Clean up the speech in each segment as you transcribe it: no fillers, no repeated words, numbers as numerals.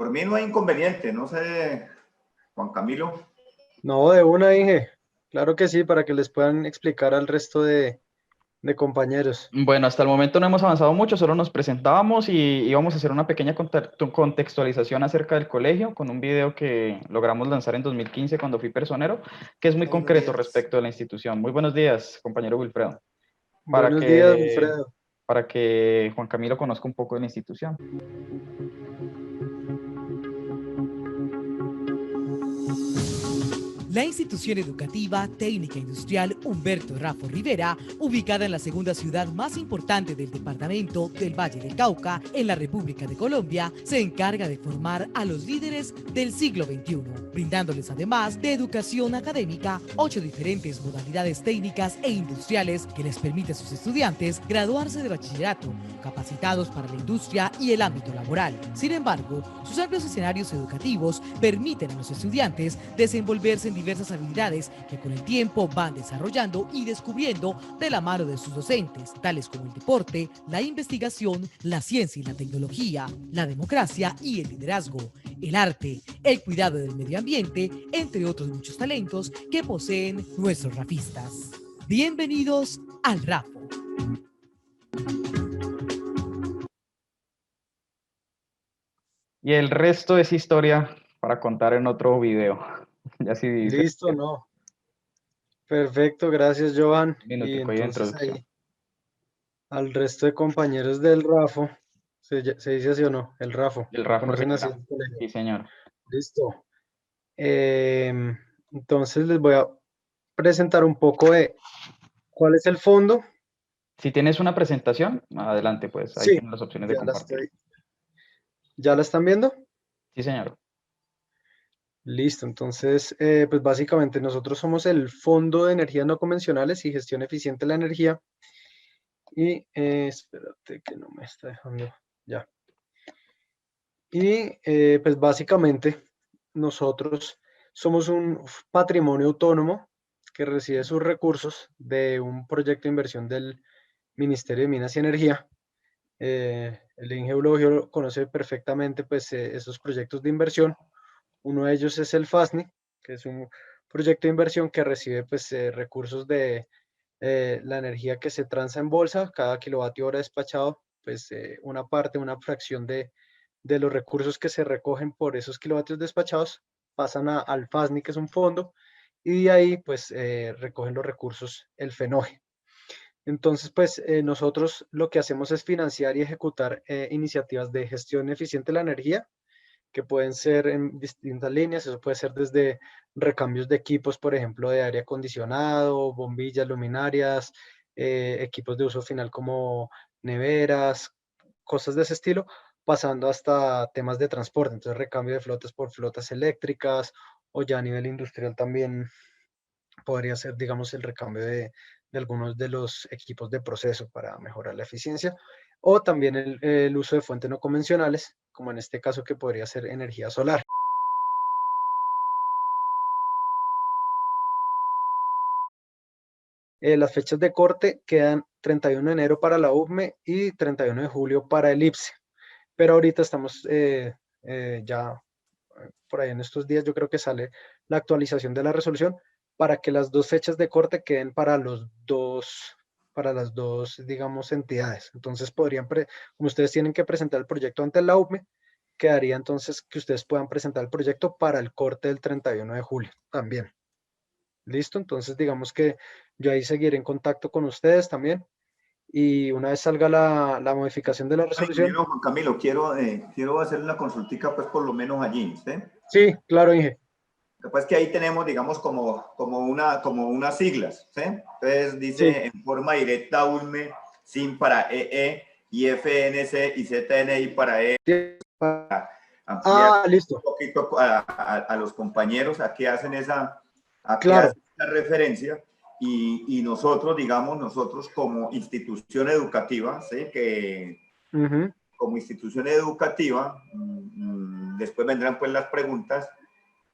por mí no hay inconveniente, no sé, Juan Camilo. No, de una, Inge. Claro que sí, para que les puedan explicar al resto de compañeros. Bueno, hasta el momento no hemos avanzado mucho, solo nos presentábamos y íbamos a hacer una pequeña contextualización acerca del colegio con un video que logramos lanzar en 2015 cuando fui personero, que es muy Buenos concreto días. respecto a la institución. Muy buenos días, compañero Wilfredo, para Buenos días, que, Wilfredo. para que Juan Camilo conozca un poco de la institución. La institución educativa técnica industrial Humberto Raffo Rivera, ubicada en la segunda ciudad más importante del departamento del Valle del Cauca, en la República de Colombia, se encarga de formar a los líderes del siglo XXI, brindándoles además de educación académica 8 diferentes modalidades técnicas e industriales que les permite a sus estudiantes graduarse de bachillerato, capacitados para la industria y el ámbito laboral. Sin embargo, sus amplios escenarios educativos permiten a los estudiantes desenvolverse en diversas habilidades que con el tiempo van desarrollando y descubriendo de la mano de sus docentes, tales como el deporte, la investigación, la ciencia y la tecnología, la democracia y el liderazgo, el arte, el cuidado del medio ambiente, entre otros muchos talentos que poseen nuestros rafistas. Bienvenidos al Rafo. Y el resto es historia para contar en otro video. Ya sí dice Listo, ¿no? Perfecto, gracias, Johan. un Y minutico ahí de entonces introducción. ahí, al resto de compañeros del Rafo, ¿se dice así o no? El Rafo, El lo Rafa conocen así en Rivera. el colegio. Sí, señor. Listo. Entonces les voy a presentar un poco de cuál es el fondo. Si tienes una presentación, adelante, pues ahí Sí, tienes las opciones de ya la compartir. estoy. ¿Ya la están viendo? Sí, señor. Listo, entonces, pues básicamente nosotros somos el Fondo de Energías No Convencionales y Gestión Eficiente de la Energía. Y espérate que no me está dejando. Ya. Y pues básicamente nosotros somos un patrimonio autónomo que recibe sus recursos de un proyecto de inversión del Ministerio de Minas y Energía. El ingeniero lo conoce perfectamente pues esos proyectos de inversión. Uno de ellos es el FASNI, que es un proyecto de inversión que recibe pues recursos de la energía que se transa en bolsa, cada kilovatio hora despachado, pues una parte, una fracción de los recursos que se recogen por esos kilovatios despachados pasan al FASNI, que es un fondo, y de ahí pues recogen los recursos el FENOGE. Entonces, pues nosotros lo que hacemos es financiar y ejecutar iniciativas de gestión eficiente de la energía, que pueden ser en distintas líneas. Eso puede ser desde recambios de equipos, por ejemplo, de aire acondicionado, bombillas, luminarias, equipos de uso final como neveras, cosas de ese estilo, pasando hasta temas de transporte. Entonces, recambio de flotas por flotas eléctricas, o ya a nivel industrial también podría ser, digamos, el recambio de algunos de los equipos de proceso para mejorar la eficiencia, o también el uso de fuentes no convencionales, como en este caso que podría ser energía solar. Las fechas de corte quedan 31 de enero para la UCME y 31 de julio para el IPSE, pero ahorita estamos ya por ahí en estos días, yo creo que sale la actualización de la resolución para que las dos fechas de corte queden para las dos, digamos, entidades. Entonces como ustedes tienen que presentar el proyecto ante la UCME, quedaría entonces que ustedes puedan presentar el proyecto para el corte del 31 de julio también. ¿Listo? Entonces digamos que yo ahí seguiré en contacto con ustedes también, y una vez salga la modificación de la resolución. Ingeniero Juan Camilo, quiero hacer una consultica, pues por lo menos allí, ¿sí? Sí, claro, Inge. Lo que pasa es que ahí tenemos, digamos, como unas siglas, ¿sí? Entonces Sí. dice en forma directa ULME, SIM para EE y FNC y ZNI para E. Ampliar Listo. un poquito a los compañeros a qué hacen Claro. esa referencia y nosotros, digamos, nosotros como institución educativa, ¿sí? Que como institución educativa, después vendrán pues las preguntas.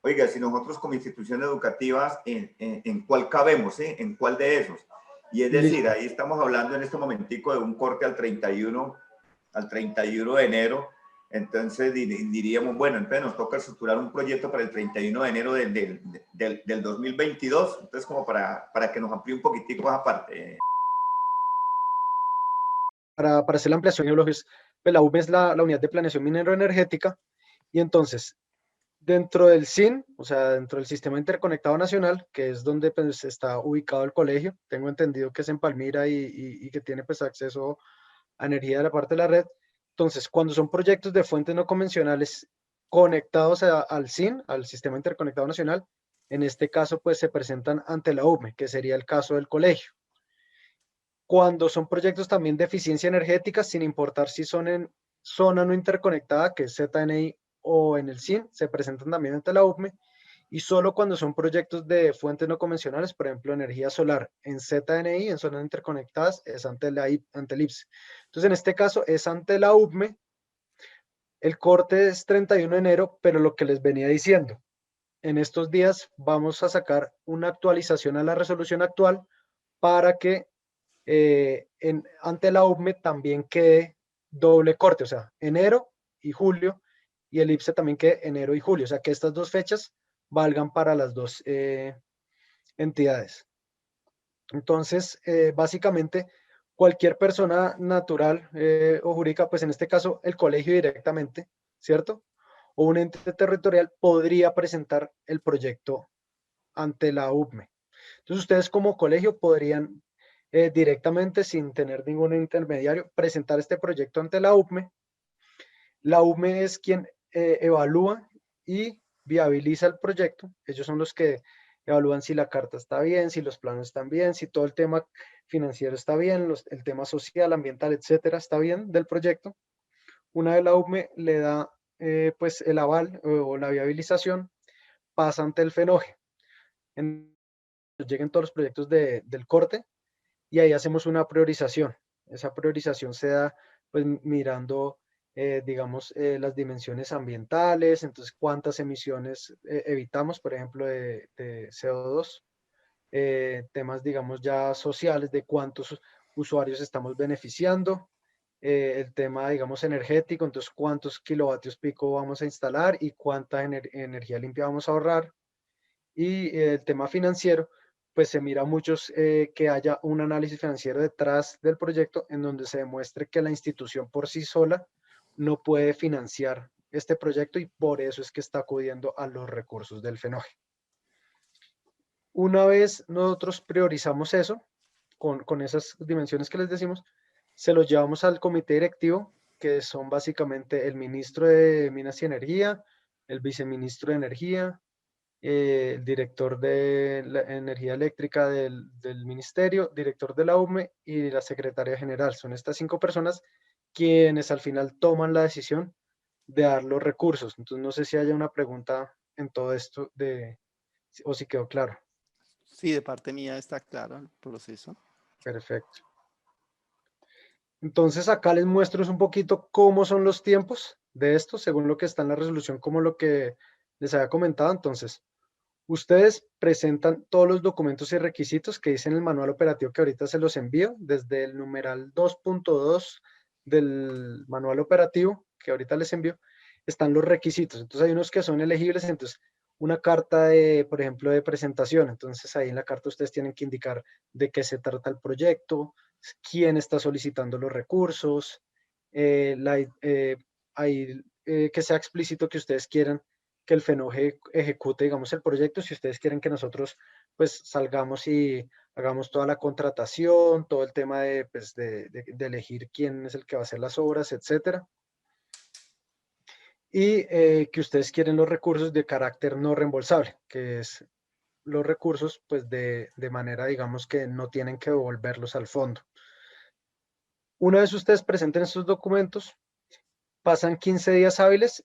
Oiga, si nosotros como institución educativa, ¿en cuál cabemos? ¿Sí? ¿En cuál de esos? Y es decir, Listo. ahí estamos hablando en este momentico de un corte al 31 de enero, Entonces diríamos, bueno, entonces nos toca estructurar un proyecto para el 31 de enero del 2022, entonces como para que nos amplíe un poquitico esa parte. Para hacer la ampliación de bloques, pues la UME es la unidad de planeación minero-energética, y entonces, dentro del SIN, o sea, dentro del Sistema Interconectado Nacional, que es donde pues, está ubicado el colegio, tengo entendido que es en Palmira y que tiene pues acceso a energía de la parte de la red. Entonces, cuando son proyectos de fuentes no convencionales conectados al SIN, al Sistema Interconectado Nacional, en este caso pues se presentan ante la UME, que sería el caso del colegio. Cuando son proyectos también de eficiencia energética, sin importar si son en zona no interconectada, que es ZNI, o en el SIN, se presentan también ante la UME, y solo cuando son proyectos de fuentes no convencionales, por ejemplo, energía solar en ZNI, en zonas interconectadas, es ante el IPS. Entonces, en este caso es ante la UME, el corte es 31 de enero, pero lo que les venía diciendo, en estos días vamos a sacar una actualización a la resolución actual para que ante la UME también quede doble corte, o sea, enero y julio, y el IPSE también quede enero y julio, o sea, que estas dos fechas valgan para las dos entidades. Entonces, básicamente, cualquier persona natural o jurídica, pues en este caso el colegio directamente, ¿cierto? O un ente territorial podría presentar el proyecto ante la UME. Entonces, ustedes como colegio podrían directamente, sin tener ningún intermediario, presentar este proyecto ante la UME. La UME es quien evalúa y viabiliza el proyecto. Ellos son los que evalúan si la carta está bien, si los planos están bien, si todo el tema financiero está bien, el tema social, ambiental, etcétera, está bien del proyecto. Una vez la UME le da pues el aval o la viabilización, pasa ante el FENOGE. Lleguen todos los proyectos del corte y ahí hacemos una priorización. Esa priorización se da pues mirando, digamos, las dimensiones ambientales, entonces cuántas emisiones evitamos, por ejemplo, de CO2, temas, digamos, ya sociales, de cuántos usuarios estamos beneficiando, el tema, digamos, energético, entonces cuántos kilovatios pico vamos a instalar y cuánta energía limpia vamos a ahorrar, y el tema financiero, pues se mira muchos que haya un análisis financiero detrás del proyecto en donde se demuestre que la institución por sí sola no puede financiar este proyecto y por eso es que está acudiendo a los recursos del FENOGE. Una vez nosotros priorizamos eso, con esas dimensiones que les decimos, se los llevamos al comité directivo, que son básicamente el ministro de Minas y Energía, el viceministro de Energía, el director de la energía eléctrica del ministerio, director de la UME y la secretaria general. Son estas 5 personas quienes al final toman la decisión de dar los recursos. Entonces no sé si haya una pregunta en todo esto o si quedó claro. Sí, de parte mía está claro el proceso. Perfecto. Entonces acá les muestro un poquito cómo son los tiempos de esto, según lo que está en la resolución, como lo que les había comentado. Entonces, ustedes presentan todos los documentos y requisitos que dice en el manual operativo que ahorita se los envío, desde el numeral 2.2 del manual operativo que ahorita les envío, están los requisitos. Entonces hay unos que son elegibles, entonces una carta de, por ejemplo, de presentación. Entonces ahí en la carta ustedes tienen que indicar de qué se trata el proyecto, quién está solicitando los recursos, que sea explícito que ustedes quieran que el FENOGE ejecute, digamos, el proyecto, si ustedes quieren que nosotros, pues, salgamos y hagamos toda la contratación, todo el tema de, pues, de elegir quién es el que va a hacer las obras, etcétera. Y que ustedes quieren los recursos de carácter no reembolsable, que es los recursos, pues, de manera, digamos, que no tienen que devolverlos al fondo. Una vez ustedes presenten estos documentos, pasan 15 días hábiles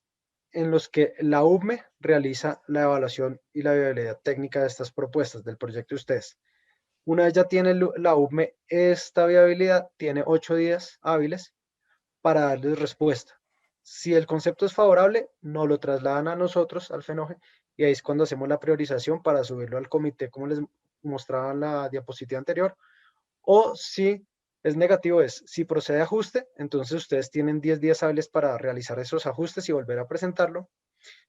en los que la UME realiza la evaluación y la viabilidad técnica de estas propuestas del proyecto de ustedes. Una vez ya tiene la UME esta viabilidad, tiene 8 días hábiles para darles respuesta. Si el concepto es favorable, nos lo trasladan a nosotros, al FENOGE, y ahí es cuando hacemos la priorización para subirlo al comité, como les mostraba en la diapositiva anterior, o si es negativo es, si procede ajuste, entonces ustedes tienen 10 días hábiles para realizar esos ajustes y volver a presentarlo.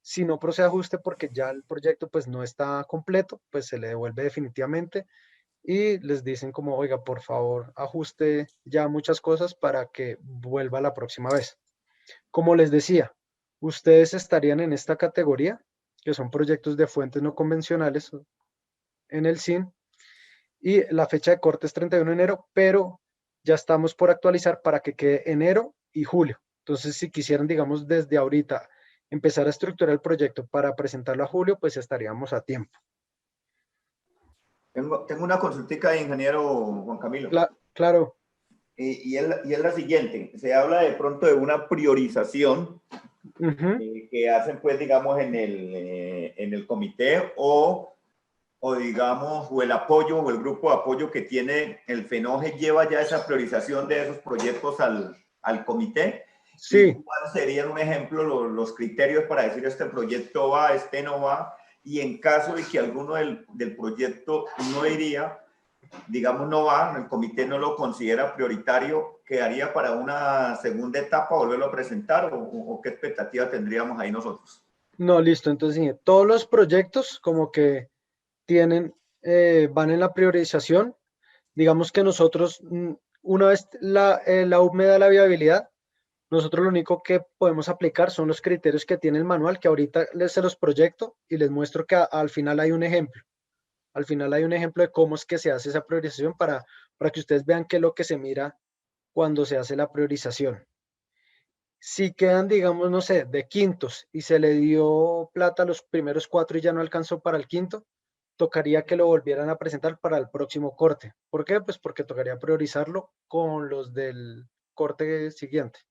Si no procede ajuste porque ya el proyecto pues no está completo, pues se le devuelve definitivamente y les dicen como, oiga, por favor, ajuste ya muchas cosas para que vuelva la próxima vez. Como les decía, ustedes estarían en esta categoría, que son proyectos de fuentes no convencionales en el SIN, y la fecha de corte es 31 de enero, pero ya estamos por actualizar para que quede enero y julio. Entonces, si quisieran, digamos, desde ahorita empezar a estructurar el proyecto para presentarlo a julio, pues estaríamos a tiempo. Tengo una consultica de ingeniero Juan Camilo. Claro. Y es la siguiente. Se habla de pronto de una priorización que hacen, pues, digamos, en el comité o digamos, o el apoyo o el grupo de apoyo que tiene el FENOGE lleva ya esa priorización de esos proyectos al comité. Sí. ¿Cuáles serían, un ejemplo, los criterios para decir este proyecto va, este no va? Y en caso de que alguno del proyecto no iría, digamos no va, el comité no lo considera prioritario, ¿quedaría para una segunda etapa volverlo a presentar o qué expectativa tendríamos ahí nosotros? No, listo. Entonces, sí, todos los proyectos como que tienen, van en la priorización. Digamos que nosotros, una vez la UP me da la viabilidad, nosotros lo único que podemos aplicar son los criterios que tiene el manual, que ahorita se los proyecto y les muestro que al final hay un ejemplo. Al final hay un ejemplo de cómo es que se hace esa priorización para que ustedes vean qué es lo que se mira cuando se hace la priorización. Si quedan, digamos, no sé, de quintos y se le dio plata a los primeros 4 y ya no alcanzó para el quinto, tocaría que lo volvieran a presentar para el próximo corte. ¿Por qué? Pues porque tocaría priorizarlo con los del corte siguiente.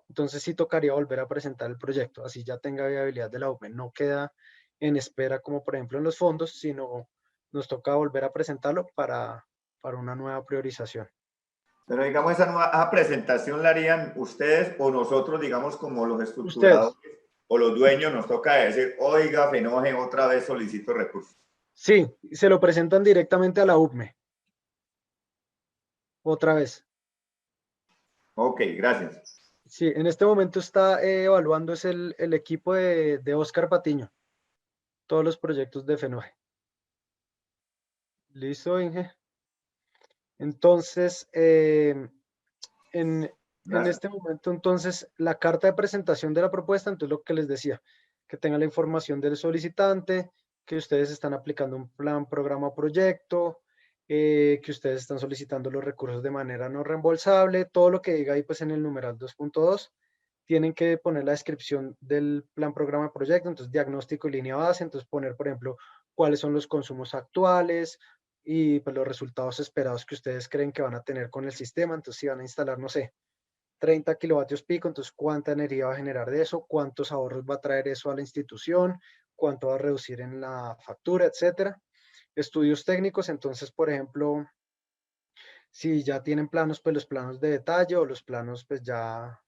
Entonces sí tocaría volver a presentar el proyecto, así ya tenga viabilidad de la UPE. No queda en espera como por ejemplo en los fondos, sino nos toca volver a presentarlo para una nueva priorización. Pero digamos, esa presentación la harían ustedes o nosotros, digamos, como los estructuradores o los dueños, nos toca decir, oiga, FENOGE, otra vez solicito recursos. Sí, se lo presentan directamente a la UPME. Otra vez. Ok, gracias. Sí, en este momento está evaluando es el equipo de Oscar Patiño. Todos los proyectos de FENOGE. ¿Listo, Inge? Entonces, en este momento, entonces, la carta de presentación de la propuesta, entonces lo que les decía, que tenga la información del solicitante, que ustedes están aplicando un plan, programa o proyecto, que ustedes están solicitando los recursos de manera no reembolsable, todo lo que diga ahí pues en el numeral 2.2, tienen que poner la descripción del plan, programa, proyecto, entonces diagnóstico y línea base, entonces poner, por ejemplo, cuáles son los consumos actuales y pues los resultados esperados que ustedes creen que van a tener con el sistema, entonces si van a instalar, no sé, 30 kilovatios pico, entonces cuánta energía va a generar de eso, cuántos ahorros va a traer eso a la institución, cuánto va a reducir en la factura, etcétera. Estudios técnicos, entonces, por ejemplo, si ya tienen planos, pues los planos de detalle o los planos pues ya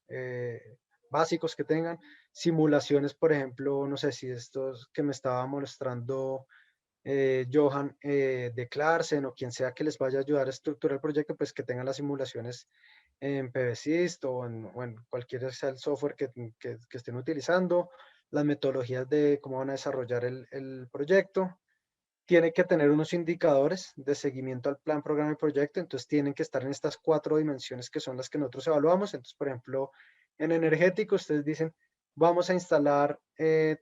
básicos que tengan. Simulaciones, por ejemplo, no sé si estos que me estaba mostrando Johan de Clarsen o quien sea que les vaya a ayudar a estructurar el proyecto, pues que tengan las simulaciones en PVSys o en cualquier sea el software que estén utilizando, las metodologías de cómo van a desarrollar el proyecto. Tiene que tener unos indicadores de seguimiento al plan, programa y proyecto, entonces tienen que estar en estas 4 dimensiones que son las que nosotros evaluamos. Entonces, por ejemplo, en energético, ustedes dicen, vamos a instalar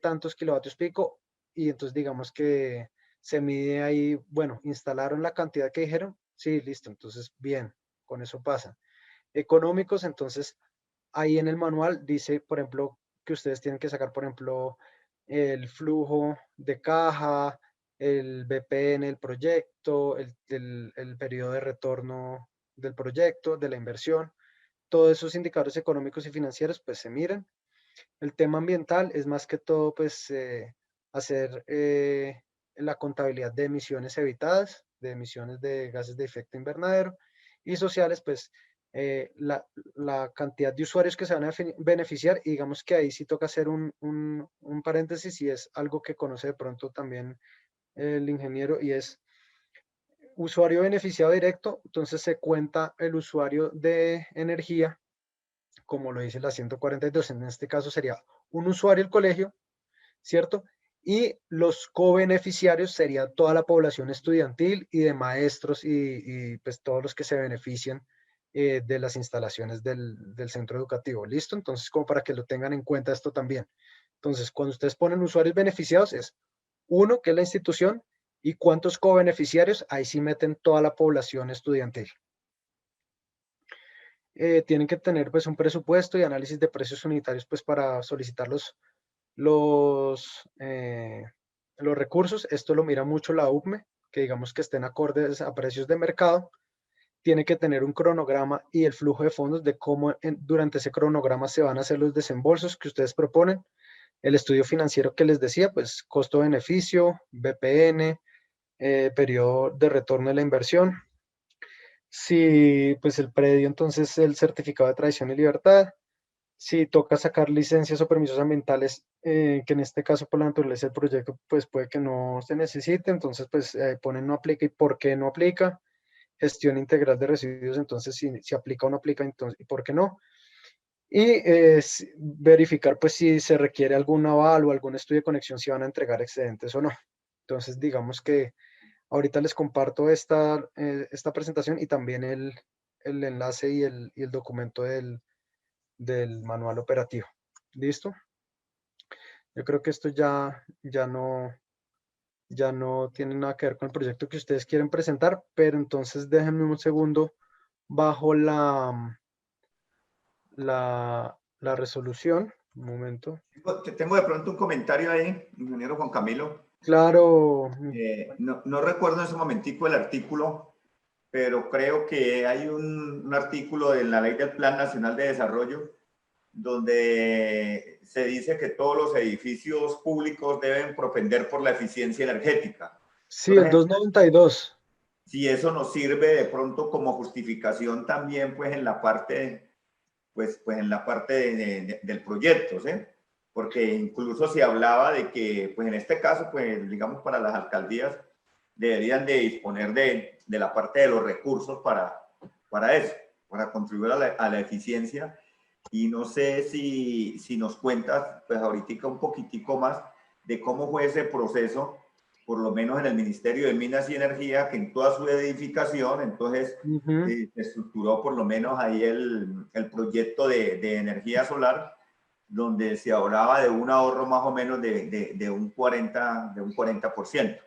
tantos kilovatios pico y entonces digamos que se mide ahí, bueno, instalaron la cantidad que dijeron, sí, listo, entonces bien, con eso pasa. Económicos, entonces ahí en el manual dice, por ejemplo, que ustedes tienen que sacar, por ejemplo, el flujo de caja, el BP en el proyecto, el periodo de retorno del proyecto, de la inversión. Todos esos indicadores económicos y financieros pues se miran. El tema ambiental es más que todo pues hacer la contabilidad de emisiones evitadas, de emisiones de gases de efecto invernadero, y sociales pues la cantidad de usuarios que se van a beneficiar, y digamos que ahí sí toca hacer un paréntesis y es algo que conoce de pronto también el ingeniero, y es usuario beneficiado directo, entonces se cuenta el usuario de energía, como lo dice la 142, en este caso sería un usuario del colegio, ¿cierto? Y los co-beneficiarios sería toda la población estudiantil y de maestros y pues todos los que se benefician de las instalaciones del centro educativo. ¿Listo? Entonces, como para que lo tengan en cuenta esto también. Entonces, cuando ustedes ponen usuarios beneficiados es uno, que es la institución, y cuántos co-beneficiarios, ahí sí meten toda la población estudiantil. Tienen que tener pues un presupuesto y análisis de precios unitarios pues para solicitar los recursos. Esto lo mira mucho la UPME, que digamos que estén acordes a precios de mercado. Tiene que tener un cronograma y el flujo de fondos de cómo durante ese cronograma se van a hacer los desembolsos que ustedes proponen. El estudio financiero que les decía, pues costo-beneficio, BPN, periodo de retorno de la inversión. Si pues el predio, entonces el certificado de tradición y libertad. Si toca sacar licencias o permisos ambientales, que en este caso por la naturaleza del proyecto, pues puede que no se necesite, entonces pues ponen no aplica y por qué no aplica. Gestión integral de residuos, entonces si aplica o no aplica, entonces, ¿y por qué no? Y verificar pues si se requiere algún aval o algún estudio de conexión, si van a entregar excedentes o no. Entonces digamos que ahorita les comparto esta presentación y también el enlace y el documento del manual operativo. ¿Listo? Yo creo que esto ya no tiene nada que ver con el proyecto que ustedes quieren presentar, pero entonces déjenme un segundo bajo la resolución. Un momento. Tengo de pronto un comentario ahí, ingeniero Juan Camilo. Claro. No recuerdo en ese momentico el artículo, pero creo que hay un artículo de la Ley del Plan Nacional de Desarrollo donde se dice que todos los edificios públicos deben propender por la eficiencia energética. Sí, el 292. Si eso nos sirve de pronto como justificación también, pues en la parte, pues en la parte del proyecto, ¿sí? Porque incluso se hablaba de que, pues en este caso, pues digamos para las alcaldías deberían de disponer de la parte de los recursos para eso, para contribuir a la eficiencia. Y no sé si nos cuentas, pues ahorita un poquitico más de cómo fue ese proceso, por lo menos en el Ministerio de Minas y Energía, que en toda su edificación, entonces se estructuró por lo menos ahí el proyecto de energía solar, donde se hablaba de un ahorro más o menos de un 40%.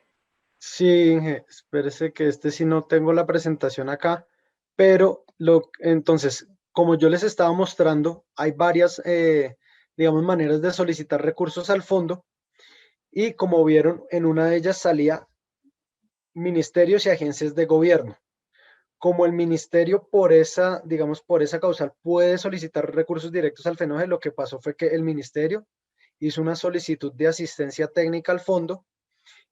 Sí, espérese que sí no tengo la presentación acá, pero entonces, como yo les estaba mostrando, hay varias, digamos, maneras de solicitar recursos al fondo y como vieron, en una de ellas salía ministerios y agencias de gobierno. Como el ministerio digamos, por esa causal puede solicitar recursos directos al FENOGE, lo que pasó fue que el ministerio hizo una solicitud de asistencia técnica al fondo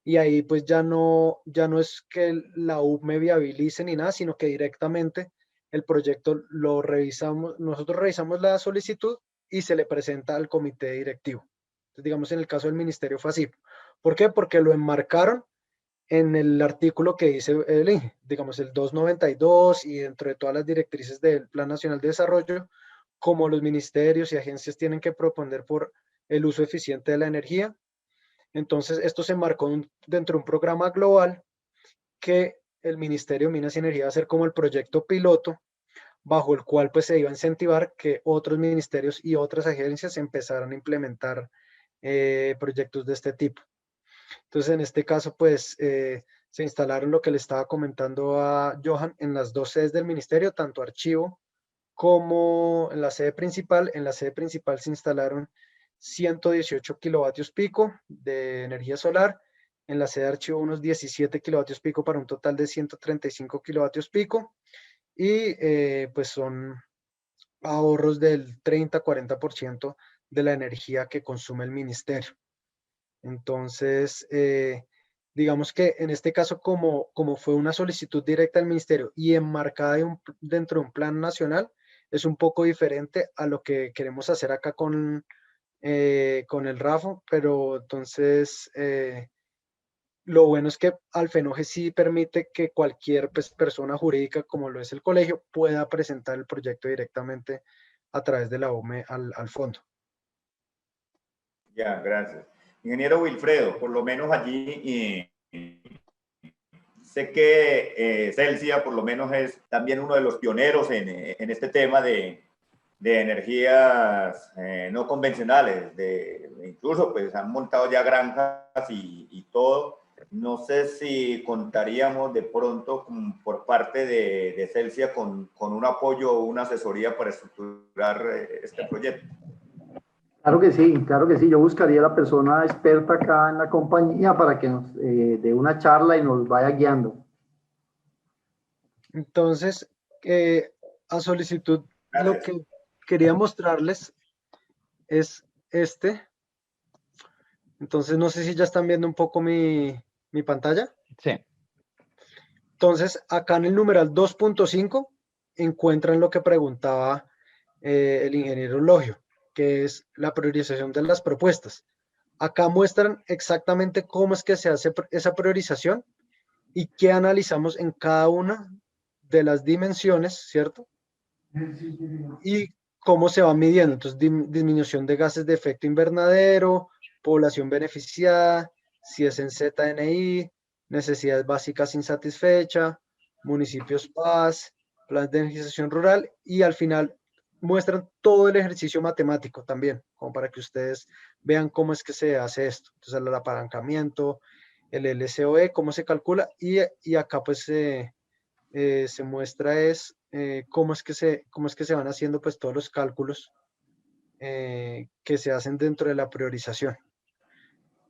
y ahí pues ya no es que la UPME viabilice ni nada, sino que directamente el proyecto lo revisamos, nosotros revisamos la solicitud y se le presenta al comité directivo. Entonces, digamos, en el caso del ministerio fue así. ¿Por qué? Porque lo enmarcaron en el artículo que dice digamos, el 292 y dentro de todas las directrices del Plan Nacional de Desarrollo, como los ministerios y agencias tienen que proponer por el uso eficiente de la energía. Entonces, esto se marcó dentro de un programa global que el Ministerio de Minas y Energía va a ser como el proyecto piloto, bajo el cual pues se iba a incentivar que otros ministerios y otras agencias empezaran a implementar proyectos de este tipo. Entonces, en este caso, pues se instalaron lo que le estaba comentando a Johan en las dos sedes del ministerio, tanto archivo como en la sede principal. En la sede principal se instalaron 118 kilovatios pico de energía solar. En la sede de archivo unos 17 kilovatios pico para un total de 135 kilovatios pico. Y pues son ahorros del 30-40% de la energía que consume el ministerio. Entonces, digamos que en este caso, como fue una solicitud directa al ministerio y enmarcada dentro de un plan nacional, es un poco diferente a lo que queremos hacer acá con el RAFO, pero entonces lo bueno es que Alfenoje sí permite que cualquier pues, persona jurídica, como lo es el colegio, pueda presentar el proyecto directamente a través de la OME al fondo. Ya, gracias. Ingeniero Wilfredo, por lo menos allí sé que Celsia por lo menos es también uno de los pioneros en este tema de energías no convencionales, incluso pues han montado ya granjas y todo. No sé si contaríamos de pronto por parte de Celsia con un apoyo o una asesoría para estructurar este proyecto. Claro que sí. Yo buscaría a la persona experta acá en la compañía para que nos dé una charla y nos vaya guiando. Entonces, a solicitud, Gracias. lo que quería mostrarles es este. Entonces, no sé si ya están viendo un poco mi pantalla. Sí. Entonces, acá en el numeral 2.5 encuentran lo que preguntaba el ingeniero Logio, que es la priorización de las propuestas. Acá muestran exactamente cómo es que se hace esa priorización y qué analizamos en cada una de las dimensiones, ¿cierto? Y cómo se va midiendo. Entonces, disminución de gases de efecto invernadero, población beneficiada, si es en ZNI, necesidades básicas insatisfechas, municipios paz, planes de energización rural, y al final muestran todo el ejercicio matemático también, como para que ustedes vean cómo es que se hace esto. Entonces, el apalancamiento, el LCOE, cómo se calcula, y acá pues se muestra es cómo es que se van haciendo pues todos los cálculos que se hacen dentro de la priorización.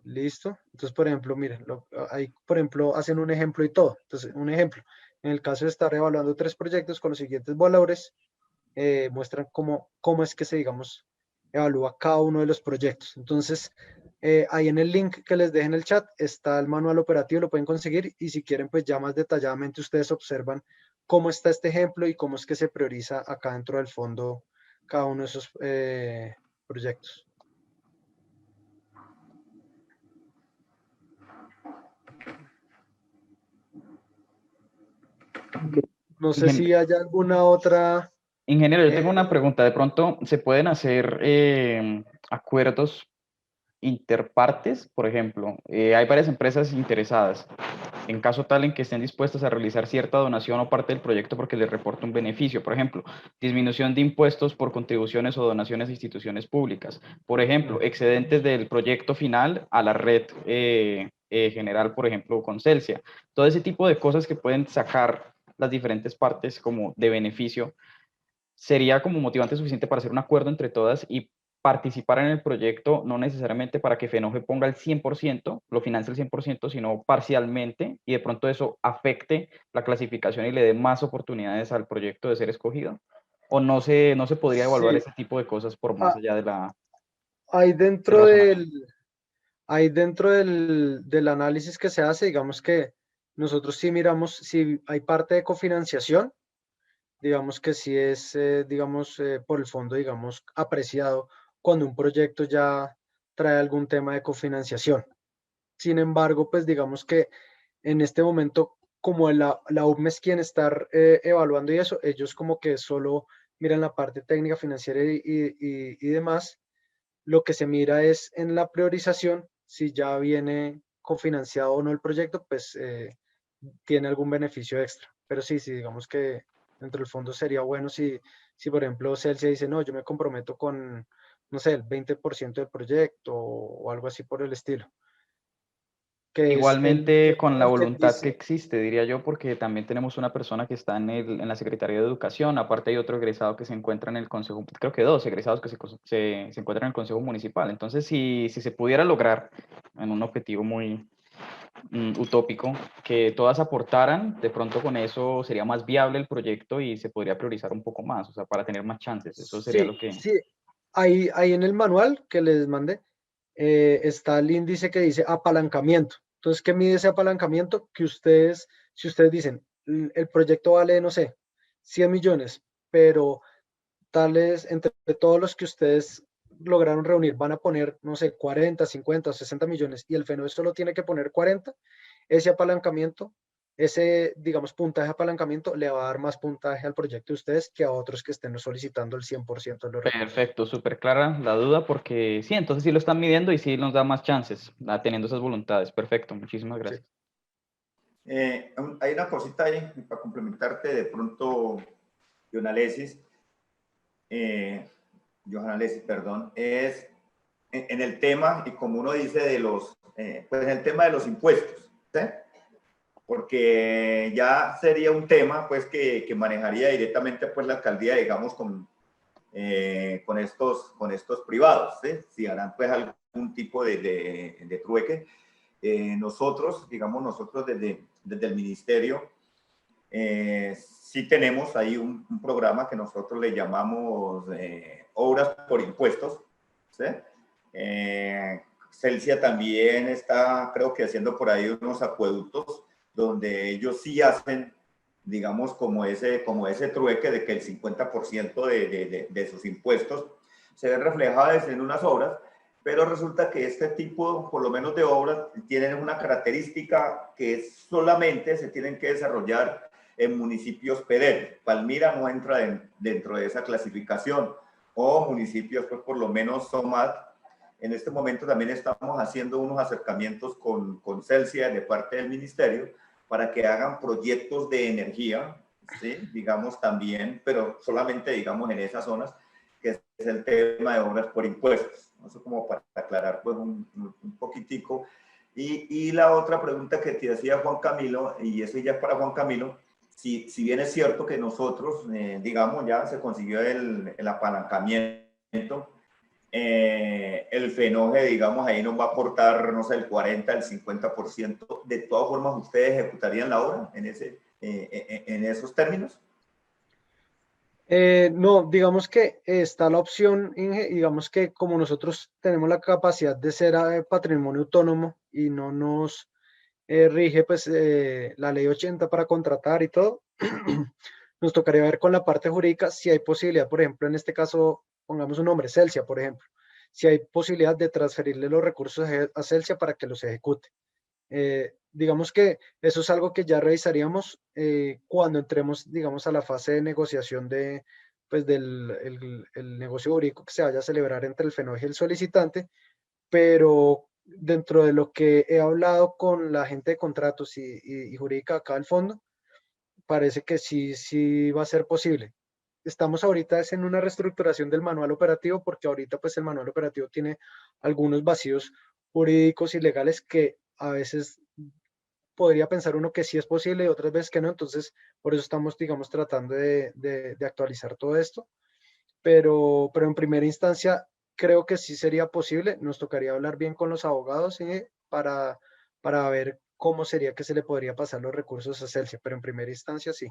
¿Listo? Entonces, por ejemplo, miren, ahí, por ejemplo, hacen un ejemplo y todo. Entonces, un ejemplo, en el caso de estar evaluando 3 proyectos con los siguientes valores, muestran cómo es que se, digamos, evalúa cada uno de los proyectos. Entonces, ahí en el link que les deje en el chat está el manual operativo, lo pueden conseguir, y si quieren, pues ya más detalladamente ustedes observan cómo está este ejemplo y cómo es que se prioriza acá dentro del fondo cada uno de esos proyectos. No sé si hay alguna otra... Ingeniero, yo tengo una pregunta. De pronto, ¿se pueden hacer acuerdos interpartes? Por ejemplo, hay varias empresas interesadas. En caso tal en que estén dispuestas a realizar cierta donación o parte del proyecto porque les reporta un beneficio. Por ejemplo, disminución de impuestos por contribuciones o donaciones a instituciones públicas. Por ejemplo, excedentes del proyecto final a la red general, por ejemplo, con Celsia. Todo ese tipo de cosas que pueden sacar las diferentes partes como de beneficio sería como motivante suficiente para hacer un acuerdo entre todas y participar en el proyecto, no necesariamente para que Fenoje ponga el 100%, lo financie el 100%, sino parcialmente, y de pronto eso afecte la clasificación y le dé más oportunidades al proyecto de ser escogido. ¿O no se podría evaluar ese tipo de cosas por más allá de la... Ahí dentro del análisis que se hace, digamos que nosotros sí miramos si hay parte de cofinanciación, digamos que sí es, digamos, por el fondo, digamos, apreciado cuando un proyecto ya trae algún tema de cofinanciación. Sin embargo, pues digamos que en este momento, como la UME es quien está evaluando y eso, ellos como que solo miran la parte técnica, financiera y demás. Lo que se mira es en la priorización, si ya viene cofinanciado o no el proyecto, pues tiene algún beneficio extra. Pero sí, digamos que dentro del fondo sería bueno si por ejemplo, Celsia dice, no, yo me comprometo con, no sé, el 20% del proyecto o algo así por el estilo. Que Igualmente con la el que voluntad que dice, existe, diría yo, porque también tenemos una persona que está en la Secretaría de Educación, aparte hay otro egresado que se encuentra en el Consejo, creo que 2 egresados que se encuentran en el Consejo Municipal. Entonces, si se pudiera lograr en un objetivo muy utópico, que todas aportaran, de pronto con eso sería más viable el proyecto y se podría priorizar un poco más, o sea, para tener más chances. Eso sería lo que... sí, ahí en el manual que les mandé, está el índice que dice apalancamiento. Entonces, ¿qué mide ese apalancamiento? Que ustedes, si ustedes dicen, el proyecto vale, no sé, 100 millones, pero tales entre todos los que ustedes lograron reunir, van a poner, no sé, 40, 50 o 60 millones y el FENOE solo tiene que poner 40, ese apalancamiento, ese, digamos, puntaje de apalancamiento le va a dar más puntaje al proyecto de ustedes que a otros que estén solicitando el 100% de los recursos. Perfecto, súper clara la duda porque sí, entonces sí lo están midiendo y sí nos da más chances, teniendo esas voluntades. Perfecto, muchísimas gracias. Sí. Hay una cosita ahí para complementarte de pronto, Johan Alessis, perdón, es en el tema, y como uno dice, de los, pues en el tema de los impuestos, ¿sí? Porque ya sería un tema pues que manejaría directamente pues la alcaldía, digamos, con estos privados, ¿sí? Si harán pues algún tipo de trueque. Nosotros, digamos, nosotros desde el ministerio, sí tenemos ahí un programa que nosotros le llamamos obras por impuestos, ¿sí? Celsia también está, creo que haciendo por ahí unos acueductos donde ellos sí hacen, digamos, como ese trueque de que el 50% de sus impuestos se ven reflejados en unas obras, pero resulta que este tipo, por lo menos de obras, tienen una característica que solamente se tienen que desarrollar en municipios PEDEL. Palmira no entra dentro de esa clasificación, o municipios, pues por lo menos SOMAT. En este momento también estamos haciendo unos acercamientos con Celsia de parte del ministerio para que hagan proyectos de energía, ¿sí? Digamos también, pero solamente digamos en esas zonas, que es el tema de obras por impuestos. Eso como para aclarar pues un poquitico. Y la otra pregunta que te hacía Juan Camilo, y eso ya es para Juan Camilo, si bien es cierto que nosotros, digamos, ya se consiguió el apalancamiento, el FENOE, digamos, ahí nos va a aportar, no sé, el 40, el 50%. ¿De todas formas ustedes ejecutarían la obra en esos términos? No, digamos que está la opción, Inge, digamos que como nosotros tenemos la capacidad de ser patrimonio autónomo y no nos rige pues la ley 80 para contratar y todo, nos tocaría ver con la parte jurídica si hay posibilidad, por ejemplo, en este caso, pongamos un nombre, Celsia, por ejemplo, si hay posibilidad de transferirle los recursos a Celsia para que los ejecute. Digamos que eso es algo que ya revisaríamos cuando entremos, digamos, a la fase de negociación pues, del el negocio jurídico que se vaya a celebrar entre el FENOE y el solicitante, pero dentro de lo que he hablado con la gente de contratos y jurídica acá del fondo, parece que sí va a ser posible. Estamos ahorita en una reestructuración del manual operativo porque ahorita pues el manual operativo tiene algunos vacíos jurídicos y legales que a veces podría pensar uno que sí es posible y otras veces que no, entonces por eso estamos, digamos, tratando de actualizar todo esto, pero en primera instancia creo que sí sería posible, nos tocaría hablar bien con los abogados para ver cómo sería que se le podría pasar los recursos a Celsia, pero en primera instancia sí.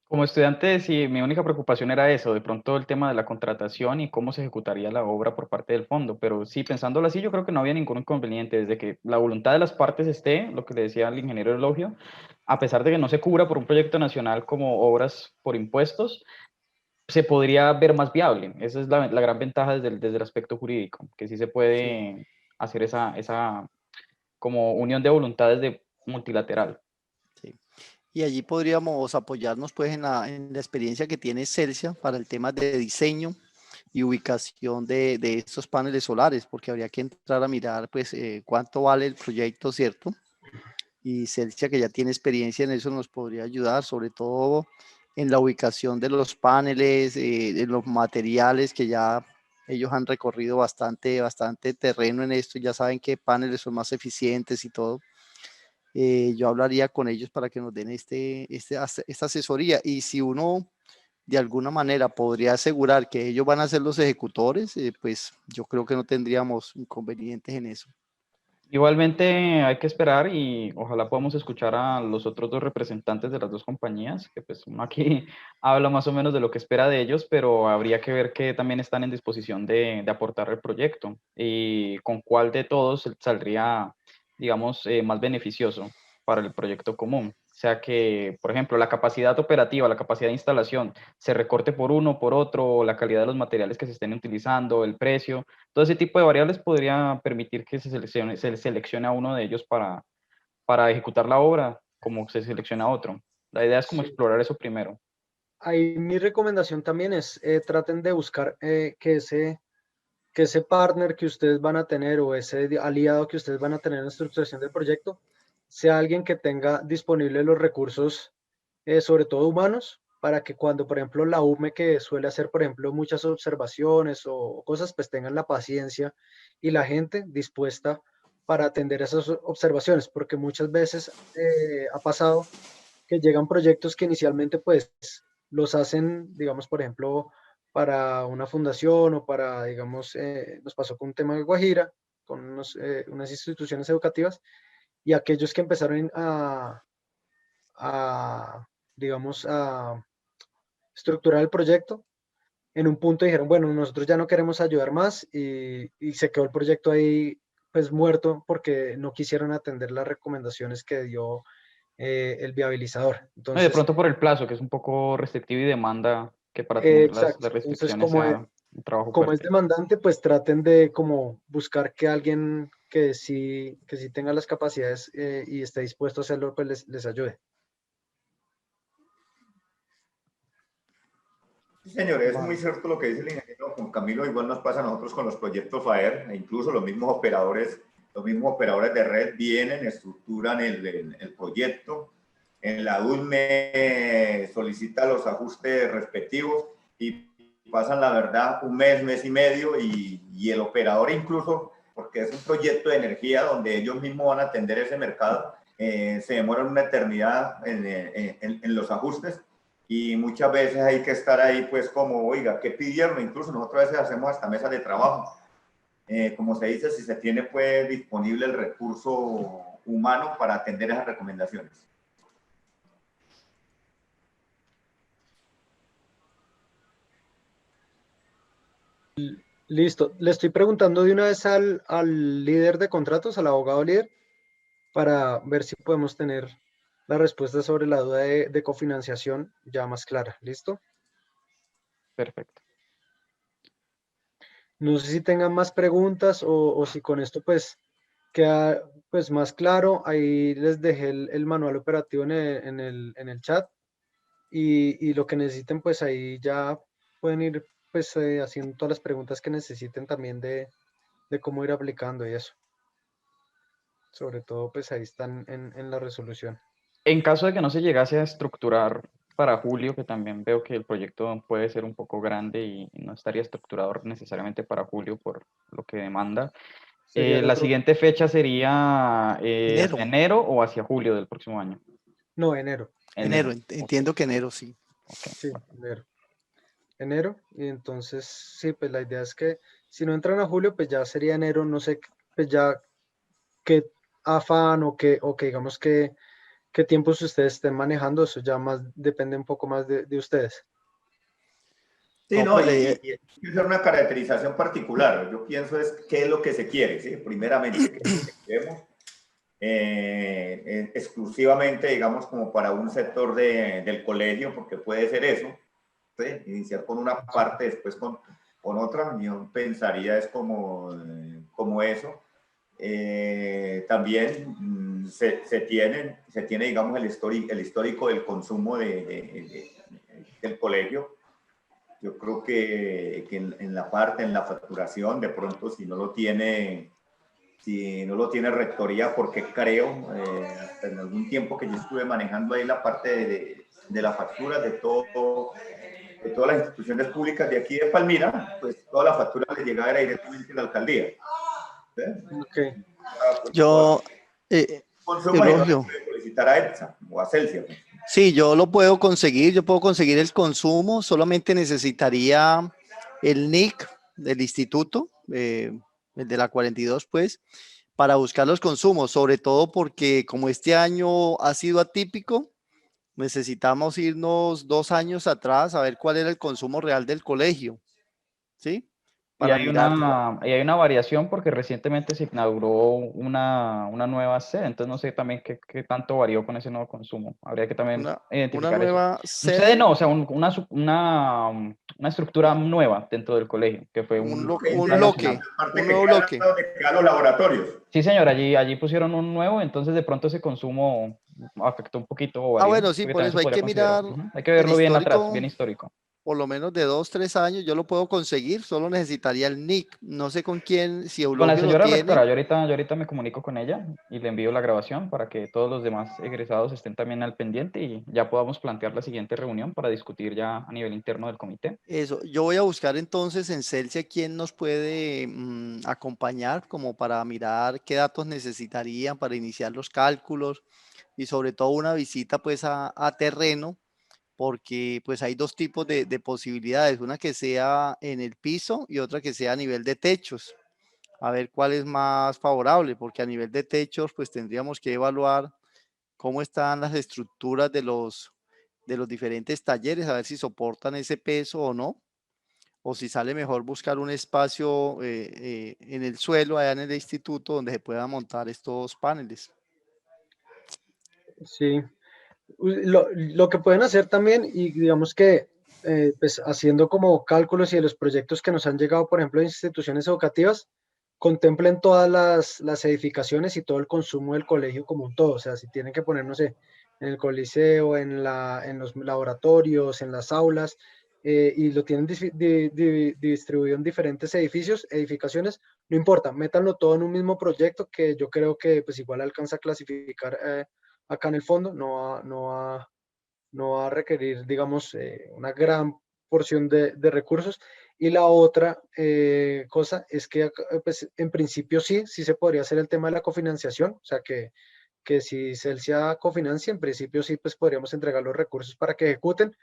Como estudiante, sí, mi única preocupación era eso, de pronto el tema de la contratación y cómo se ejecutaría la obra por parte del fondo, pero sí, pensándolo así, yo creo que no había ningún inconveniente, desde que la voluntad de las partes esté, lo que le decía al ingeniero Elogio, a pesar de que no se cubra por un proyecto nacional como obras por impuestos, se podría ver más viable. Esa es la gran ventaja desde el aspecto jurídico, que sí se Sí. puede hacer esa como unión de voluntades de multilateral. Sí. Y allí podríamos apoyarnos pues en la experiencia que tiene Celsia para el tema de diseño y ubicación de estos paneles solares, porque habría que entrar a mirar pues cuánto vale el proyecto, ¿cierto? Y Celsia, que ya tiene experiencia en eso, nos podría ayudar, sobre todo en la ubicación de los paneles, de los materiales, que ya ellos han recorrido bastante terreno en esto, y ya saben qué paneles son más eficientes y todo. Yo hablaría con ellos para que nos den esta asesoría, y si uno de alguna manera podría asegurar que ellos van a ser los ejecutores, pues yo creo que no tendríamos inconvenientes en eso. Igualmente hay que esperar y ojalá podamos escuchar a los otros dos representantes de las dos compañías, que pues uno aquí habla más o menos de lo que espera de ellos, pero habría que ver que también están en disposición de aportar el proyecto y con cuál de todos saldría, digamos, más beneficioso para el proyecto común. sea que, por ejemplo, la capacidad operativa, la capacidad de instalación se recorte por uno, por otro, o la calidad de los materiales que se estén utilizando, el precio, todo ese tipo de variables podría permitir que se seleccione a uno de ellos para ejecutar la obra, como se selecciona a otro. La idea es como Sí. explorar eso primero. Ahí mi recomendación también es, traten de buscar que ese partner que ustedes van a tener o ese aliado que ustedes van a tener en la estructuración del proyecto sea alguien que tenga disponibles los recursos, sobre todo humanos, para que cuando, por ejemplo, la UME que suele hacer, por ejemplo, muchas observaciones o cosas, pues tengan la paciencia y la gente dispuesta para atender esas observaciones, porque muchas veces ha pasado que llegan proyectos que inicialmente pues los hacen, digamos, por ejemplo, para una fundación o para, digamos, nos pasó con un tema de Guajira, con unas instituciones educativas, y aquellos que empezaron a, digamos, a estructurar el proyecto, en un punto dijeron, bueno, nosotros ya no queremos ayudar más y se quedó el proyecto ahí pues muerto porque no quisieron atender las recomendaciones que dio el viabilizador. No, y de Entonces, pronto por el plazo, que es un poco restrictivo y demanda que para tener exacto. las Entonces, restricciones sea un trabajo como es fuerte. demandante, pues traten de como buscar que alguien que sí tenga las capacidades y esté dispuesto a hacerlo, pues les ayude. Sí, señor, es muy Vale. cierto lo que dice el ingeniero Juan Camilo. Igual nos pasa a nosotros con los proyectos FAER, e incluso los mismos operadores de red vienen, estructuran el proyecto. En la ULME solicita los ajustes respectivos y pasan, la verdad, un mes, mes y medio, y el operador incluso, porque es un proyecto de energía donde ellos mismos van a atender ese mercado, se demoran una eternidad en los ajustes. Y muchas veces hay que estar ahí, pues, como, oiga, ¿qué pidieron? Incluso nosotros a veces hacemos hasta mesas de trabajo. Como se dice, si se tiene, pues, disponible el recurso humano para atender esas recomendaciones. Listo. Le estoy preguntando de una vez al líder de contratos, al abogado líder, para ver si podemos tener la respuesta sobre la duda de cofinanciación ya más clara. ¿Listo? Perfecto. No sé si tengan más preguntas o si con esto pues queda pues más claro. Ahí les dejé el manual operativo en el chat y lo que necesiten pues ahí ya pueden ir pues haciendo todas las preguntas que necesiten también de cómo ir aplicando y eso. Sobre todo pues ahí están en la resolución. En caso de que no se llegase a estructurar para julio, que también veo que el proyecto puede ser un poco grande y no estaría estructurado necesariamente para julio por lo que demanda, Sería el la otro, siguiente fecha sería Enero, hacia enero o hacia julio del próximo año. no, enero. enero, Enero. Ok, entiendo que enero sí. ok. Sí, enero. Enero, y entonces sí, pues la idea es que si no entran a julio, pues ya sería enero, no sé, pues ya qué afán o que digamos que qué tiempos ustedes estén manejando, eso ya más depende un poco más de ustedes. Sí, No, no, pues y hay que hacer una caracterización particular. Yo pienso es qué es lo que se quiere, ¿sí? Primeramente, qué es lo que queremos. Exclusivamente, digamos, como para un sector del colegio, porque puede ser eso, ¿sí? Iniciar con una parte, después con otra. Yo pensaría es como eso. También se tiene, digamos, el histórico del consumo del colegio. Yo creo que en la facturación, de pronto, si no lo tiene rectoría, porque creo, hasta en algún tiempo que yo estuve manejando ahí la parte de la factura de todas las instituciones públicas de aquí de Palmira, pues toda la factura le llegaba directamente a la alcaldía. ¿Sí? Ok, Pues, yo, consumo, y no le Eulogio, puede solicitar a EPSA o a Celsia. Pues. sí, yo lo puedo conseguir, yo puedo conseguir el consumo, solamente necesitaría el NIC del instituto, el de la 42, pues, para buscar los consumos, sobre todo porque como este año ha sido atípico, necesitamos irnos 2 años atrás a ver cuál era el consumo real del colegio, ¿sí? Y hay una variación porque recientemente se inauguró una nueva sede, entonces no sé también qué tanto varió con ese nuevo consumo. Habría que también Una identificar nueva eso. Sede no, o sea, una estructura nueva dentro del colegio, que fue un un bloque, Parte un que nuevo queda bloque. donde quedan los laboratorios. Sí, señor, allí pusieron un nuevo, entonces de pronto ese consumo afectó un poquito o varió, Bueno, sí, porque por también eso se hay podría que considerar. mirar Hay que el verlo bien atrás, histórico, bien histórico. por lo menos de 2, 3 años, yo lo puedo conseguir, solo necesitaría el NIC, no sé con quién, si Con la Eulogio lo señora rectora, tiene. yo ahorita me comunico con ella y le envío la grabación para que todos los demás egresados estén también al pendiente y ya podamos plantear la siguiente reunión para discutir ya a nivel interno del comité. Eso, yo voy a buscar entonces en Celsia quién nos puede acompañar como para mirar qué datos necesitarían para iniciar los cálculos y sobre todo una visita pues a terreno, porque pues hay dos tipos de posibilidades, una que sea en el piso y otra que sea a nivel de techos, a ver cuál es más favorable, porque a nivel de techos pues tendríamos que evaluar cómo están las estructuras de los diferentes talleres, a ver si soportan ese peso o no, o si sale mejor buscar un espacio en el suelo, allá en el instituto, donde se puedan montar estos paneles. Sí, lo que pueden hacer también, y digamos que pues haciendo como cálculos y de los proyectos que nos han llegado, por ejemplo, de instituciones educativas, contemplen todas las edificaciones y todo el consumo del colegio como un todo. O sea, si tienen que poner, no sé, en el coliseo, en los laboratorios, en las aulas, y lo tienen distribuido en diferentes edificaciones, no importa, métanlo todo en un mismo proyecto que yo creo que pues igual alcanza a clasificar acá en el fondo, no va a requerir, digamos, una gran porción de recursos. Y la otra cosa es que, pues, en principio sí se podría hacer el tema de la cofinanciación, o sea que si Celsia cofinancia, en principio sí, pues podríamos entregar los recursos para que ejecuten,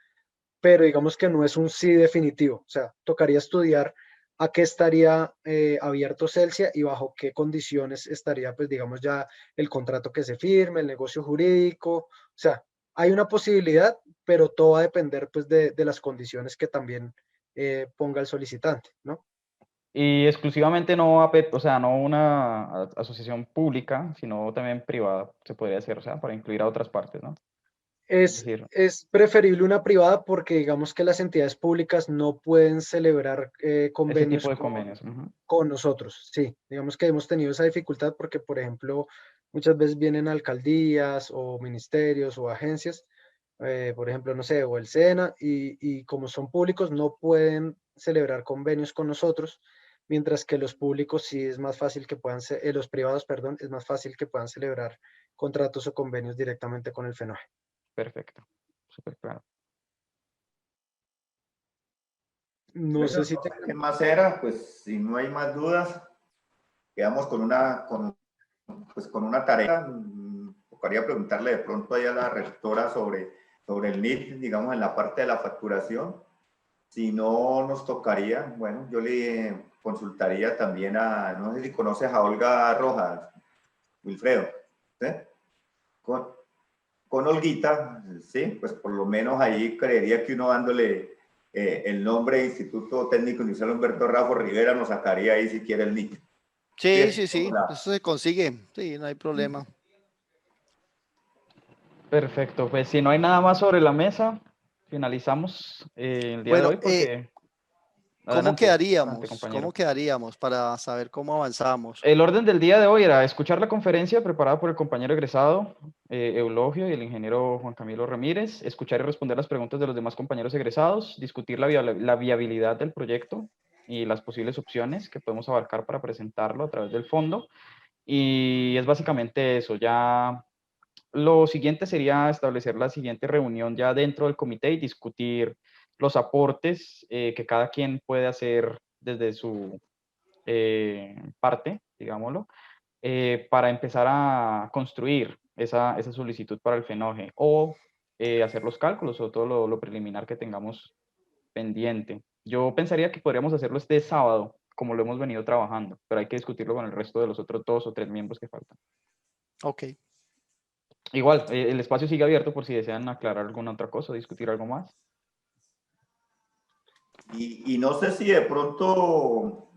pero digamos que no es un sí definitivo, o sea, tocaría estudiar a qué estaría abierto Celsia y bajo qué condiciones estaría, pues digamos ya el contrato que se firme, el negocio jurídico, o sea, hay una posibilidad, pero todo va a depender pues de las condiciones que también ponga el solicitante, ¿no? Y exclusivamente no, o sea, no una asociación pública, sino también privada, se podría hacer, o sea, para incluir a otras partes, ¿no? Es decir, Es preferible una privada porque digamos que las entidades públicas no pueden celebrar ese convenios tipo de convenios. con nosotros. Sí, digamos que hemos tenido esa dificultad porque, por ejemplo, muchas veces vienen alcaldías o ministerios o agencias, por ejemplo, no sé, o el SENA, y como son públicos no pueden celebrar convenios con nosotros, mientras que los públicos sí es más fácil que puedan, los privados, perdón, es más fácil que puedan celebrar contratos o convenios directamente con el FENOE. Perfecto, súper claro. No Bueno, sé no si sé qué más era, pues si no hay más dudas, quedamos pues, con una tarea. Tocaría preguntarle de pronto ahí a la rectora sobre el NIT, digamos, en la parte de la facturación. Si no nos tocaría, bueno, yo le consultaría también no sé si conoces a Olga Rojas, Wilfredo, ¿sí? Con, con Olguita, sí, pues por lo menos ahí creería que uno dándole el nombre de Instituto Técnico Industrial Humberto Raffo Rivera nos sacaría ahí si quiere el NIT. Sí, ¿Sí? sí, sí, eso se consigue, sí, no hay problema. Perfecto, pues si no hay nada más sobre la mesa, finalizamos el día de Bueno, hoy porque... ¿cómo Adelante, quedaríamos? ¿Cómo compañero. quedaríamos para saber cómo avanzamos? El orden del día de hoy era escuchar la conferencia preparada por el compañero egresado Eulogio y el ingeniero Juan Camilo Ramírez, escuchar y responder las preguntas de los demás compañeros egresados, discutir la viabilidad del proyecto y las posibles opciones que podemos abarcar para presentarlo a través del fondo. Y es básicamente eso. Ya lo siguiente sería establecer la siguiente reunión ya dentro del comité y discutir los aportes que cada quien puede hacer desde su parte, digámoslo, para empezar a construir esa solicitud para el FENOGE o hacer los cálculos o todo lo preliminar que tengamos pendiente. Yo pensaría que podríamos hacerlo este sábado, como lo hemos venido trabajando, pero hay que discutirlo con el resto de los otros 2 o 3 miembros que faltan. Ok. Igual, el espacio sigue abierto por si desean aclarar alguna otra cosa o discutir algo más. Y no sé si de pronto,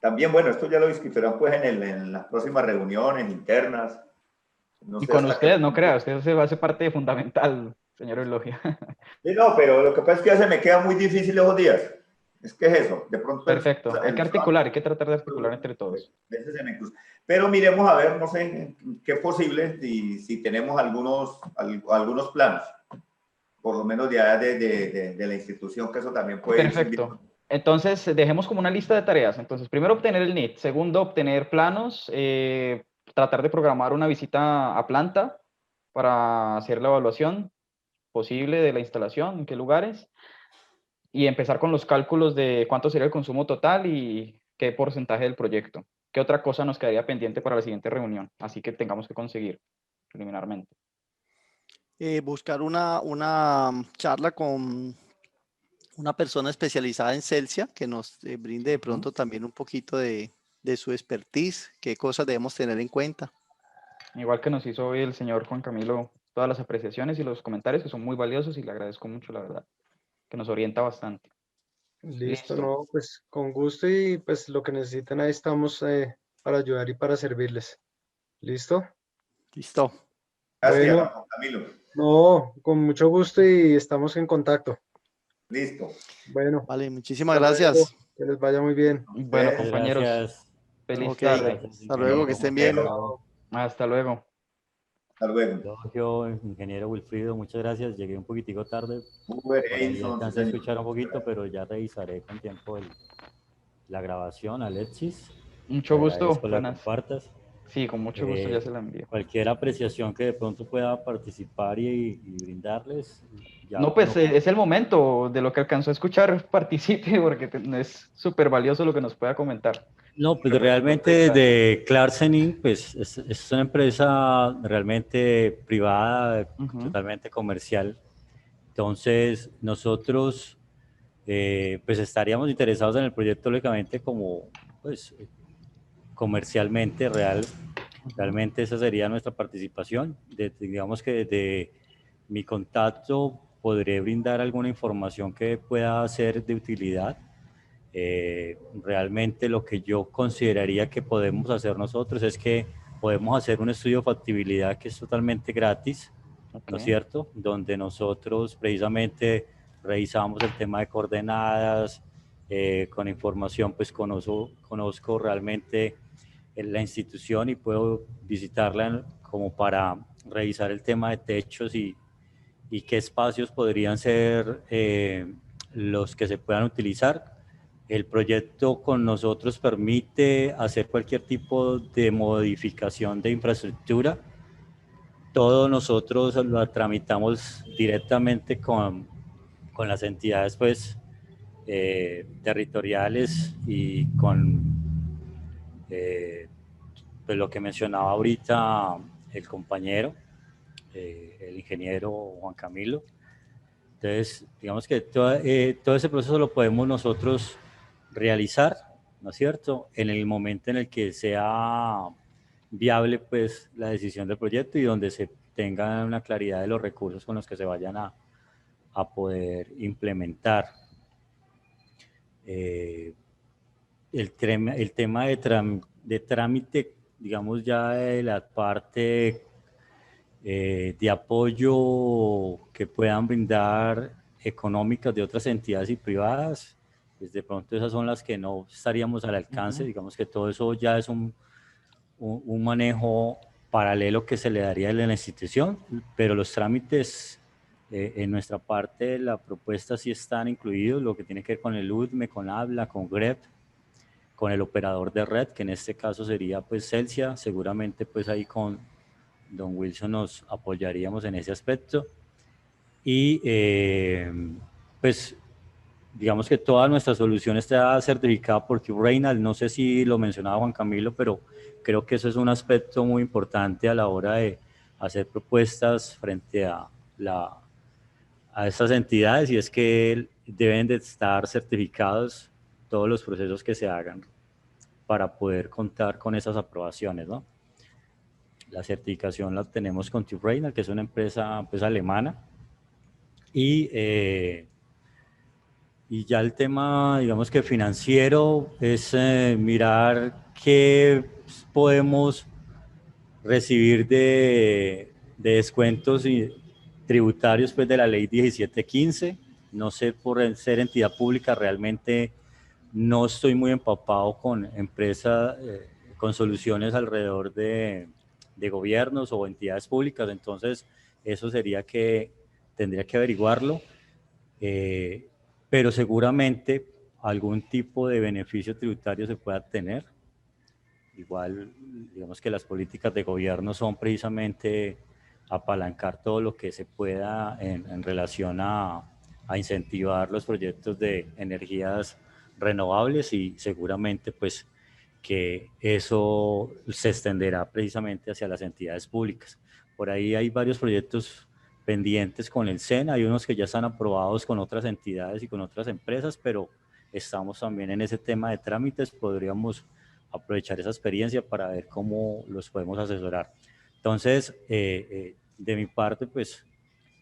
también, bueno, esto ya lo discutirán pues en las próximas reuniones internas. No Y sé con hasta ustedes, qué no punto. crea, usted se hace parte fundamental, señor Eulogia. Sí, no, pero lo que pasa es que ya se me queda muy difícil esos días. Es que es eso, de pronto Perfecto, hay que el trabajo, articular, hay que tratar de articular entre todos. a veces se me cruza. Pero miremos a ver, no sé qué es posible, si tenemos algunos planos, por lo menos de la institución, que eso también puede ir sirviendo. Perfecto. Entonces, dejemos como una lista de tareas. Entonces, primero obtener el NIT. Segundo, obtener planos. Tratar de programar una visita a planta para hacer la evaluación posible de la instalación, en qué lugares. Y empezar con los cálculos de cuánto sería el consumo total y qué porcentaje del proyecto. ¿Qué otra cosa nos quedaría pendiente para la siguiente reunión? Así que tengamos que conseguir preliminarmente. Buscar una charla con una persona especializada en Celsia que nos brinde de pronto también un poquito de su expertise, qué cosas debemos tener en cuenta. Igual que nos hizo hoy el señor Juan Camilo, todas las apreciaciones y los comentarios que son muy valiosos y le agradezco mucho, la verdad, que nos orienta bastante. Listo, Listo. no, pues con gusto y pues lo que necesiten ahí estamos para ayudar y para servirles. ¿Listo? Listo. Gracias, Bueno, Juan Camilo. no, con mucho gusto y estamos en contacto. Listo. Bueno, Vale, muchísimas hasta luego, gracias. que les vaya muy bien. Bueno, Muchas compañeros, Gracias. feliz Ok, tarde. Gracias, hasta luego, que ingeniero estén bien. Marcelo. Hasta luego. Hasta luego. Elogio, ingeniero Wilfrido, muchas gracias. Llegué un poquitico tarde, Uber por ahí Edison, sí, alcancé a señor. escuchar un poquito, pero ya revisaré con tiempo la grabación, Alexis. Mucho Te gusto. agradezco la Buenas. compartas. Sí, con mucho gusto ya se la envío. Cualquier apreciación que de pronto pueda participar y brindarles, ya No, pues es el momento de lo que alcanzó a escuchar, participe, porque es súper valioso lo que nos pueda comentar. No, pues realmente de Clarksening, pues es una empresa realmente privada, totalmente comercial. Entonces, nosotros pues estaríamos interesados en el proyecto, lógicamente, como pues comercialmente realmente esa sería nuestra participación. Digamos que desde mi contacto podré brindar alguna información que pueda ser de utilidad. Realmente lo que yo consideraría que podemos hacer nosotros es que podemos hacer un estudio de factibilidad que es totalmente gratis, ¿no es cierto? Donde nosotros precisamente revisamos el tema de coordenadas, con información, pues conozco realmente la institución y puedo visitarla como para revisar el tema de techos y qué espacios podrían ser los que se puedan utilizar. El proyecto con nosotros permite hacer cualquier tipo de modificación de infraestructura. Todo nosotros lo tramitamos directamente con las entidades pues, territoriales y con pues lo que mencionaba ahorita el compañero, el ingeniero Juan Camilo. Entonces, digamos que todo ese proceso lo podemos nosotros realizar, ¿no es cierto?, en el momento en el que sea viable pues la decisión del proyecto y donde se tenga una claridad de los recursos con los que se vayan a poder implementar. El tema de trámite, digamos ya de la parte de apoyo que puedan brindar económicas de otras entidades y privadas, pues de pronto esas son las que no estaríamos al alcance. Digamos que todo eso ya es un manejo paralelo que se le daría a la institución, pero los trámites en nuestra parte, la propuesta sí están incluidos, lo que tiene que ver con el UDME, con Habla, con GREP, con el operador de red, que en este caso sería pues Celsia, seguramente pues ahí con don Wilson nos apoyaríamos en ese aspecto. Y pues digamos que toda nuestra solución está certificada por QReynolds. No sé si lo mencionaba Juan Camilo, pero creo que eso es un aspecto muy importante a la hora de hacer propuestas frente a estas entidades, y es que deben de estar certificados todos los procesos que se hagan para poder contar con esas aprobaciones, ¿no? La certificación la tenemos con QReynolds, que es una empresa pues alemana, y y ya el tema, digamos que financiero, es mirar qué podemos recibir de descuentos tributarios pues, de la ley 1715. No sé, por ser entidad pública, realmente no estoy muy empapado con empresas, con soluciones alrededor de gobiernos o entidades públicas, entonces eso sería que tendría que averiguarlo, pero seguramente algún tipo de beneficio tributario se pueda tener. Igual, digamos que las políticas de gobierno son precisamente apalancar todo lo que se pueda en relación a incentivar los proyectos de energías renovables, y seguramente pues que eso se extenderá precisamente hacia las entidades públicas. Por ahí hay varios proyectos pendientes con el SENA, hay unos que ya están aprobados con otras entidades y con otras empresas, pero estamos también en ese tema de trámites, podríamos aprovechar esa experiencia para ver cómo los podemos asesorar. Entonces, de mi parte, pues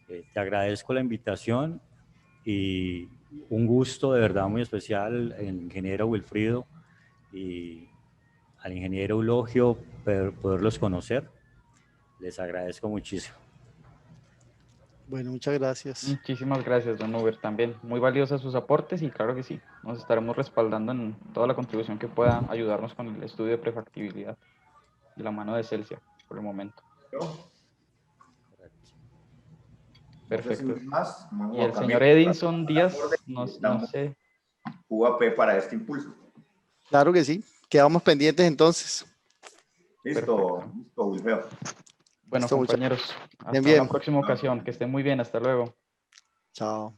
te agradezco la invitación y un gusto de verdad muy especial al ingeniero Wilfrido y al ingeniero Eulogio poderlos conocer. Les agradezco muchísimo. Bueno, muchas gracias. Muchísimas gracias, don Uber. También muy valiosos sus aportes y claro que sí, nos estaremos respaldando en toda la contribución que pueda ayudarnos con el estudio de prefactibilidad de la mano de Celsia por el momento. Perfecto. No sé si más, y el señor Edinson Díaz, no sé. UAP para este impulso. Claro que sí. Quedamos pendientes entonces. Listo, Wilfredo. Bueno, Listo, compañeros, hasta bien. la próxima ocasión. Que estén muy bien. Hasta luego. Chao.